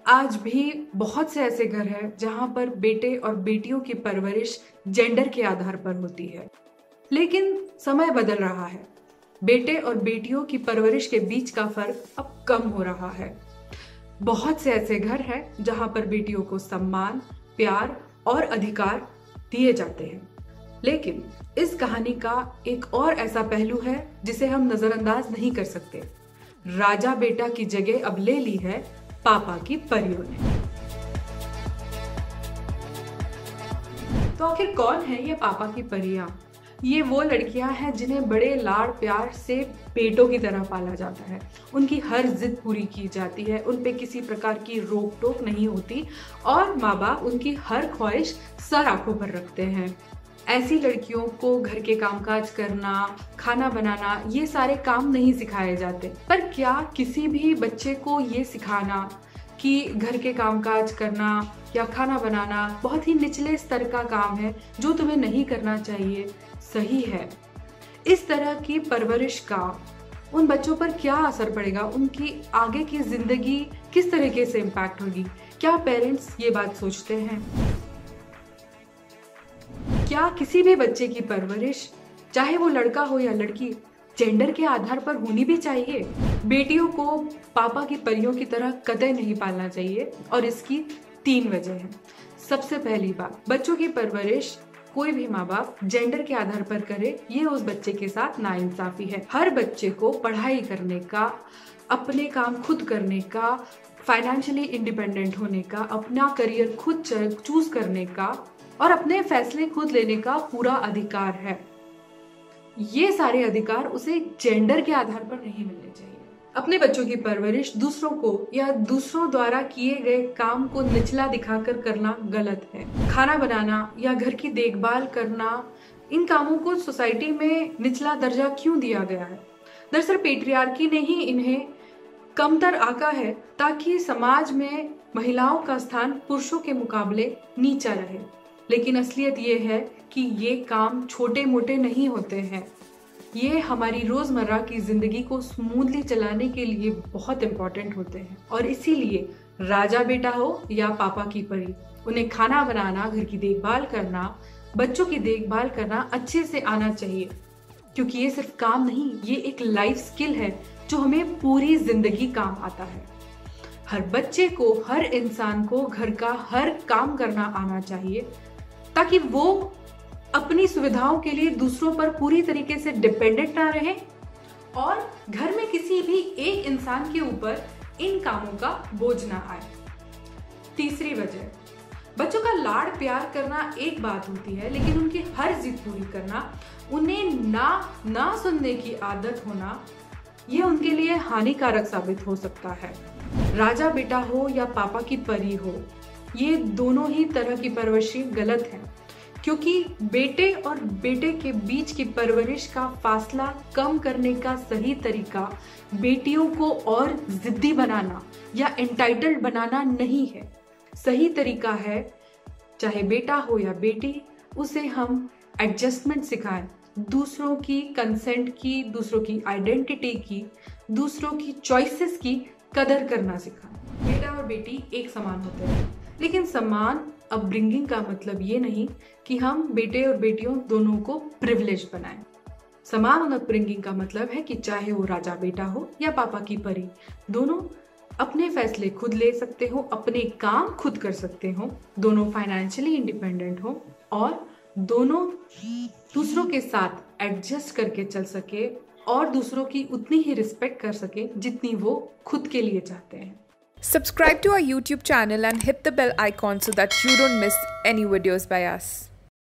आज भी बहुत से ऐसे घर हैं जहां पर बेटे और बेटियों की परवरिश जेंडर के आधार पर होती है, लेकिन समय बदल रहा है। बेटे और बेटियों की परवरिश के बीच का फर्क अब कम हो रहा है। बहुत से ऐसे घर हैं जहां पर बेटियों को सम्मान, प्यार और अधिकार दिए जाते हैं। लेकिन इस कहानी का एक और ऐसा पहलू है जिसे हम नजरअंदाज नहीं कर सकते। राजा बेटा की जगह अब ले ली है पापा की परियों ने। तो आखिर कौन है ये पापा की परियां? ये वो लड़कियां हैं जिन्हें बड़े लाड़ प्यार से बेटों की तरह पाला जाता है। उनकी हर जिद पूरी की जाती है, उन पे किसी प्रकार की रोक टोक नहीं होती और माँ बाप उनकी हर ख्वाहिश सर आंखों पर रखते हैं। ऐसी लड़कियों को घर के कामकाज करना, खाना बनाना, ये सारे काम नहीं सिखाए जाते। पर क्या किसी भी बच्चे को ये सिखाना कि घर के कामकाज करना या खाना बनाना बहुत ही निचले स्तर का काम है जो तुम्हें नहीं करना चाहिए, सही है? इस तरह की परवरिश का उन बच्चों पर क्या असर पड़ेगा? उनकी आगे की जिंदगी किस तरीके से इम्पैक्ट होगी? क्या पेरेंट्स ये बात सोचते हैं? क्या किसी भी बच्चे की परवरिश, चाहे वो लड़का हो या लड़की, जेंडर के आधार पर होनी भी चाहिए? बेटियों को पापा की परियों की तरह कतई नहीं पालना चाहिए और इसकी 3 वजह हैं। सबसे पहली बात, बच्चों की परवरिश कोई भी माँ बाप जेंडर के आधार पर करे, ये उस बच्चे के साथ नाइंसाफी है। हर बच्चे को पढ़ाई करने का, अपने काम खुद करने का, फाइनेंशियली इंडिपेंडेंट होने का, अपना करियर खुद चूज करने का और अपने फैसले खुद लेने का पूरा अधिकार है। ये सारे अधिकार उसे जेंडर के आधार पर नहीं मिलने चाहिए। अपने बच्चों की परवरिश दूसरों को या दूसरों द्वारा किए गए काम को निचला दिखाकर करना गलत है। खाना बनाना या घर की देखभाल करना, इन कामों को सोसाइटी में निचला दर्जा क्यों दिया गया है? दरअसल पेट्रियार्की ने ही इन्हें कमतर आंका है ताकि समाज में महिलाओं का स्थान पुरुषों के मुकाबले नीचा रहे। लेकिन असलियत ये है कि ये काम छोटे मोटे नहीं होते हैं। ये हमारी रोजमर्रा की जिंदगी को स्मूथली चलाने के लिए बहुत इंपॉर्टेंट होते हैं और इसीलिए राजा बेटा हो या पापा की परी, उन्हें खाना बनाना, घर की देखभाल करना, बच्चों की देखभाल करना अच्छे से आना चाहिए। क्योंकि ये सिर्फ काम नहीं, ये एक लाइफ स्किल है जो हमें पूरी जिंदगी काम आता है। हर बच्चे को, हर इंसान को घर का हर काम करना आना चाहिए ताकि वो अपनी सुविधाओं के लिए दूसरों पर पूरी तरीके से डिपेंडेंट ना रहे और घर में किसी भी एक इंसान के ऊपर इन कामों का बोझ ना आए। तीसरी वजह, बच्चों का लाड़ प्यार करना एक बात होती है, लेकिन उनकी हर जिद पूरी करना, उन्हें ना सुनने की आदत होना, यह उनके लिए हानिकारक साबित हो सकता है। राजा बेटा हो या पापा की परी हो, ये दोनों ही तरह की परवरिश गलत है। क्योंकि बेटे और बेटे के बीच की परवरिश का फासला कम करने का सही तरीका बेटियों को और जिद्दी बनाना या एंटाइटल्ड बनाना नहीं है। सही तरीका है, चाहे बेटा हो या बेटी, उसे हम एडजस्टमेंट सिखाएं, दूसरों की कंसेंट की, दूसरों की आइडेंटिटी की, दूसरों की चॉइसेस की कदर करना सिखाएं। बेटा और बेटी एक समान होते हैं, लेकिन समान अपब्रिंगिंग का मतलब ये नहीं कि हम बेटे और बेटियों दोनों को प्रिविलेज बनाएं। समान अपब्रिंगिंग का मतलब है कि चाहे वो राजा बेटा हो या पापा की परी, दोनों अपने फैसले खुद ले सकते हो, अपने काम खुद कर सकते हो, दोनों फाइनेंशियली इंडिपेंडेंट हो और दोनों दूसरों के साथ एडजस्ट करके चल सके और दूसरों की उतनी ही रिस्पेक्ट कर सके जितनी वो खुद के लिए चाहते हैं। Subscribe to our YouTube channel and hit the bell icon so that you don't miss any videos by us.